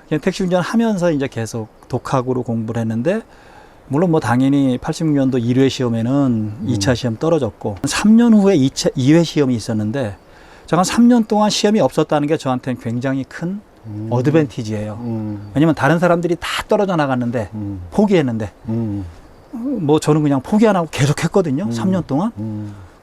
그냥 택시 운전하면서 이제 계속 독학으로 공부를 했는데, 물론 뭐 당연히 86년도 1회 시험에는 2차 시험 떨어졌고 3년 후에 2회 시험이 있었는데, 제가 3년 동안 시험이 없었다는 게 저한테는 굉장히 큰 어드밴티지예요. 왜냐면 다른 사람들이 다 떨어져 나갔는데 포기했는데 뭐 저는 그냥 포기 안 하고 계속 했거든요. 3년 동안.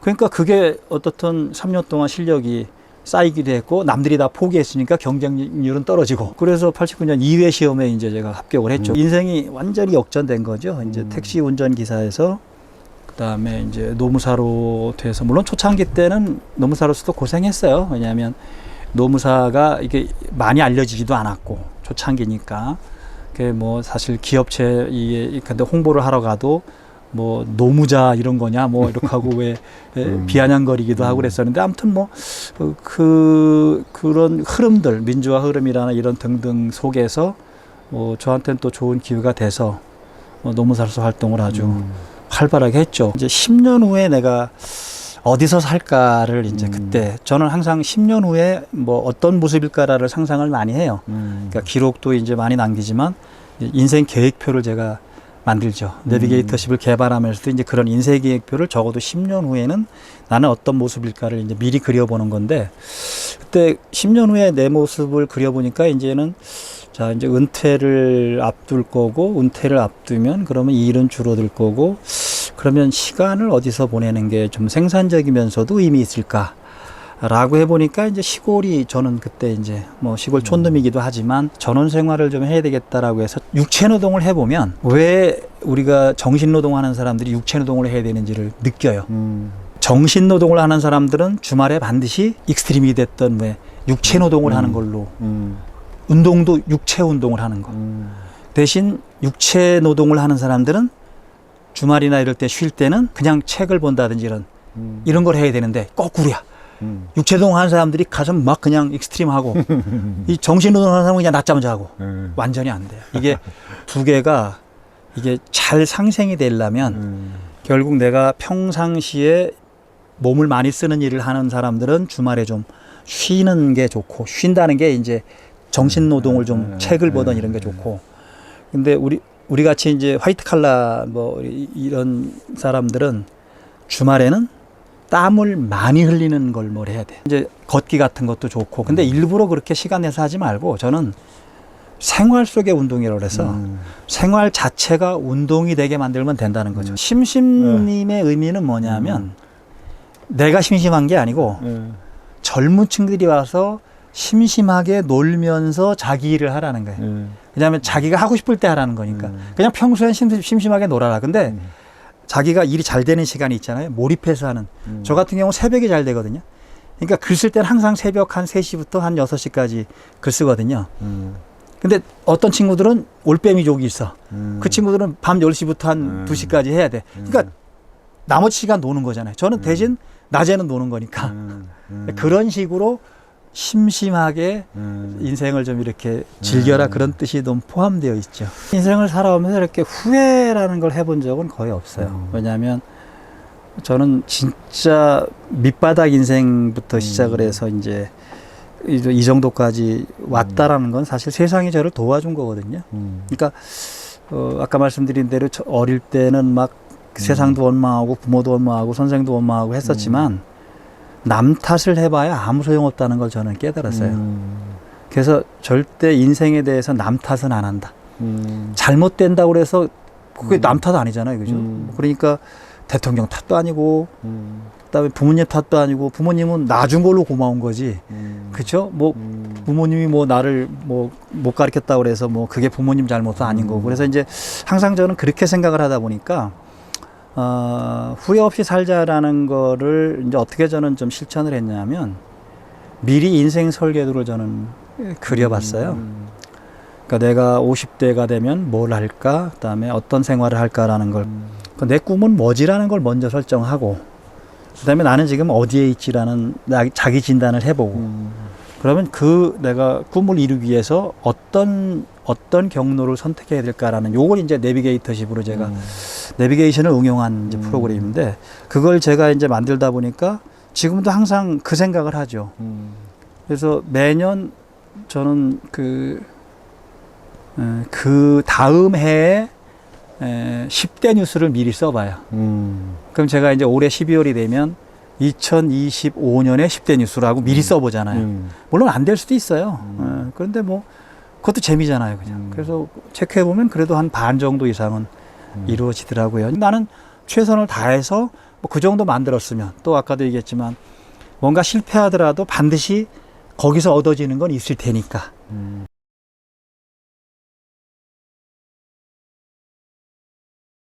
그러니까 그게 어떻든 3년 동안 실력이 쌓이기도 했고, 남들이 다 포기했으니까 경쟁률은 떨어지고, 그래서 89년 2회 시험에 이제 제가 합격을 했죠. 인생이 완전히 역전된 거죠. 이제 택시 운전 기사에서 그다음에 이제 노무사로 돼서, 물론 초창기 때는 노무사로서도 고생했어요. 왜냐하면 노무사가 이게 많이 알려지지도 않았고 초창기니까. 그게 뭐 사실 기업체 근데 홍보를 하러 가도 뭐 노무자 이런 거냐 뭐 이렇게 하고 왜 비아냥거리기도 하고 그랬었는데, 아무튼 뭐 그런 흐름들, 민주화 흐름이라나 이런 등등 속에서 뭐 저한테는 또 좋은 기회가 돼서 노무사로서 활동을 아주 활발하게 했죠. 이제 10년 후에 내가 어디서 살까를 이제 그때, 저는 항상 10년 후에 뭐 어떤 모습일까를 상상을 많이 해요. 그러니까 기록도 이제 많이 남기지만 인생 계획표를 제가 만들죠. 내비게이터십을 개발하면서도 이제 그런 인생 계획표를 적어도 10년 후에는 나는 어떤 모습일까를 이제 미리 그려보는 건데, 그때 10년 후에 내 모습을 그려보니까 이제는 자, 이제 은퇴를 앞둘 거고, 은퇴를 앞두면 그러면 이 일은 줄어들 거고, 그러면 시간을 어디서 보내는 게 좀 생산적이면서도 의미 있을까? 라고 해보니까 이제 시골이, 저는 그때 이제 뭐 시골 촌놈이기도 하지만 전원 생활을 좀 해야 되겠다라고 해서 육체 노동을 해보면 왜 우리가 정신 노동하는 사람들이 육체 노동을 해야 되는지를 느껴요. 정신 노동을 하는 사람들은 주말에 반드시 익스트림이 됐던 왜 육체 노동을 하는 걸로, 운동도 육체 운동을 하는 거. 대신 육체 노동을 하는 사람들은 주말이나 이럴 때 쉴 때는 그냥 책을 본다든지 이런 걸 해야 되는데 거꾸로야. 육체노동 하는 사람들이 가서 막 그냥 익스트림하고 이 정신노동 하는 사람은 그냥 낮잠 자고. 완전히 안 돼요. 이게 두 개가 이게 잘 상생이 되려면 결국 내가 평상시에 몸을 많이 쓰는 일을 하는 사람들은 주말에 좀 쉬는 게 좋고, 쉰다는 게 이제 정신노동을 좀 책을 보던 이런 게 좋고, 근데 우리 같이 이제 화이트 칼라 뭐 이런 사람들은 주말에는 땀을 많이 흘리는 걸 뭘 해야 돼. 이제 걷기 같은 것도 좋고, 근데 일부러 그렇게 시간 내서 하지 말고, 저는 생활 속의 운동이라고 해서 생활 자체가 운동이 되게 만들면 된다는 거죠. 심심님의 의미는 뭐냐면 내가 심심한 게 아니고 젊은 층들이 와서 심심하게 놀면서 자기 일을 하라는 거예요. 왜냐하면 자기가 하고 싶을 때 하라는 거니까. 그냥 평소엔 심심하게 놀아라. 근데 자기가 일이 잘 되는 시간이 있잖아요. 몰입해서 하는. 저 같은 경우 새벽이 잘 되거든요. 그러니까 글 쓸 때는 항상 새벽 한 3시부터 한 6시까지 글 쓰거든요. 근데 어떤 친구들은 올빼미 족이 있어. 그 친구들은 밤 10시부터 한 2시까지 해야 돼. 그러니까 나머지 시간 노는 거잖아요. 저는 대신 낮에는 노는 거니까. 그런 식으로 심심하게 인생을 좀 이렇게 즐겨라, 그런 뜻이 너무 포함되어 있죠. 인생을 살아오면서 이렇게 후회라는 걸 해본 적은 거의 없어요. 왜냐하면 저는 진짜 밑바닥 인생부터 시작을 해서 이제 이 정도까지 왔다라는 건 사실 세상이 저를 도와준 거거든요. 그러니까 아까 말씀드린 대로 어릴 때는 막 세상도 원망하고 부모도 원망하고 선생도 원망하고 했었지만 남 탓을 해봐야 아무 소용없다는 걸 저는 깨달았어요. 그래서 절대 인생에 대해서 남 탓은 안 한다. 잘못된다고 그래서 그게 남 탓 아니잖아요. 그죠? 그러니까 대통령 탓도 아니고, 그다음에 부모님 탓도 아니고, 부모님은 놔준 걸로 고마운 거지. 그렇죠? 뭐 부모님이 뭐 나를 뭐 못 가르쳤다고 그래서 뭐 그게 부모님 잘못도 아닌 거고. 그래서 이제 항상 저는 그렇게 생각을 하다 보니까 후회 없이 살자라는 거를 이제 어떻게 저는 좀 실천을 했냐면, 미리 인생 설계도를 저는 그려봤어요. 그러니까 내가 50대가 되면 뭘 할까, 그다음에 어떤 생활을 할까라는 걸, 내 꿈은 뭐지라는 걸 먼저 설정하고, 그다음에 나는 지금 어디에 있지라는 자기 진단을 해보고, 그러면 내가 꿈을 이루기 위해서 어떤 경로를 선택해야 될까라는, 요걸 이제 내비게이터십으로 제가 내비게이션을 응용한 이제 프로그램인데, 그걸 제가 이제 만들다 보니까 지금도 항상 그 생각을 하죠. 그래서 매년 저는 그 다음 해에 10대 뉴스를 미리 써봐요. 그럼 제가 이제 올해 12월이 되면 2025년에 10대 뉴스라고 미리 써보잖아요. 물론 안 될 수도 있어요. 그런데 뭐 그것도 재미잖아요, 그냥. 그래서 체크해보면 그래도 한 반 정도 이상은 이루어지더라고요. 나는 최선을 다해서 뭐 그 정도 만들었으면, 또 아까도 얘기했지만 뭔가 실패하더라도 반드시 거기서 얻어지는 건 있을 테니까